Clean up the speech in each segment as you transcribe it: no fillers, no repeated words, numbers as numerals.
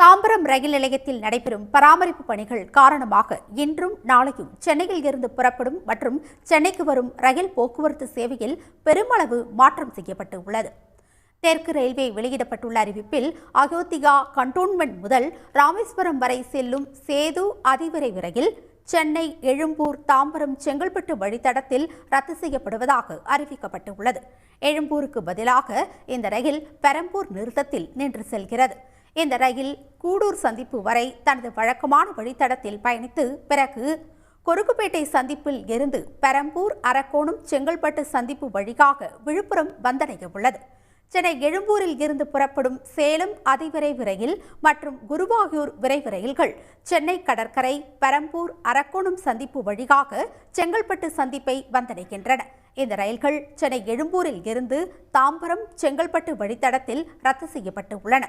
தாம்பரம் ரயில் நிலையத்தில் நடைபெறும் பராமரிப்பு பணிகள் காரணமாக இன்றும் நாளையும் சென்னையில் இருந்து புறப்படும் மற்றும் சென்னைக்கு வரும் ரயில் போக்குவரத்து சேவையில் பெருமளவு மாற்றம் செய்யப்பட்டு உள்ளது. தெற்கு ரயில்வே வெளியிடப்பட்டுள்ள அறிவிப்பில் அயோத்தியா கண்டோன்மெண்ட் முதல் ராமேஸ்வரம் வரை செல்லும் சேது அதிவிரைவு ரயில் சென்னை எழும்பூர் தாம்பரம் செங்கல்பட்டு வழித்தடத்தில் ரத்து செய்யப்படுவதாக அறிவிக்கப்பட்டுள்ளது. எழும்பூருக்கு பதிலாக இந்த ரயில் பெரம்பூர் நிறுத்தத்தில் நின்று செல்கிறது. இந்த ரயில் கூடூர் சந்திப்பு வரை தனது வழக்கமான வழித்தடத்தில் பயணித்து பிறகு கொருக்குப்பேட்டை சந்திப்பில் இருந்து பெரம்பூர் அரக்கோணம் செங்கல்பட்டு சந்திப்பு வழியாக விழுப்புரம் வந்தடைய உள்ளது. சென்னை எழும்பூரில் இருந்து புறப்படும் சேலம் அதிவிரைவு ரயில் மற்றும் குருவாயூர் விரைவு ரயில்கள் சென்னை கடற்கரை பெரம்பூர் அரக்கோணம் சந்திப்பு வழியாக செங்கல்பட்டு சந்திப்பை வந்தடைகின்றன. இந்த ரயில்கள் சென்னை எழும்பூரில் இருந்து தாம்பரம் செங்கல்பட்டு வழித்தடத்தில் ரத்து செய்யப்பட்டு உள்ளன.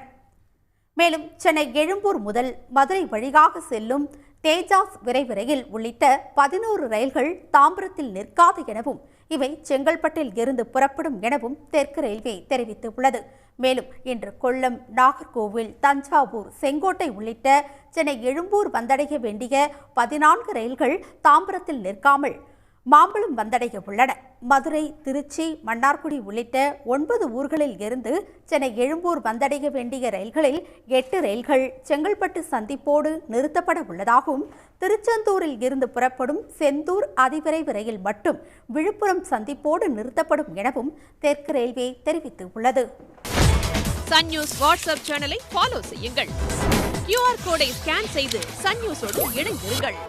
மேலும் சென்னை எழும்பூர் முதல் மதுரை வழியாக செல்லும் தேஜாஸ் விரைவு ரயில் உள்ளிட்ட 11 ரயில்கள் தாம்பரத்தில் நிற்காது எனவும் இவை செங்கல்பட்டில் இருந்து புறப்படும் எனவும் தெற்கு ரயில்வே தெரிவித்துள்ளது. மேலும் இன்று கொல்லம், நாகர்கோவில், தஞ்சாவூர், செங்கோட்டை உள்ளிட்ட சென்னை எழும்பூர் வந்தடைய வேண்டிய 14 ரயில்கள் தாம்பரத்தில் நிற்காமல் மாம்பலம் வந்தடைய உள்ளன. மதுரை, திருச்சி, மன்னார்குடி உள்ளிட்ட 9 ஊர்களில் இருந்து சென்னை எழும்பூர் வந்தடைய வேண்டிய ரயில்களில் 8 ரயில்கள் செங்கல்பட்டு சந்திப்போடு நிறுத்தப்பட உள்ளதாகவும் திருச்செந்தூரில் இருந்து புறப்படும் செந்தூர் அதிவிரைவு ரயில் மட்டும் விழுப்புரம் சந்திப்போடு நிறுத்தப்படும் எனவும் தெற்கு ரயில்வே தெரிவித்துள்ளது. சன் நியூஸ் வாட்ஸ்அப் சேனலை ஃபாலோ செய்யுங்கள். QR கோடை ஸ்கேன் செய்து சன் நியூஸோடு இணைந்திருங்கள்.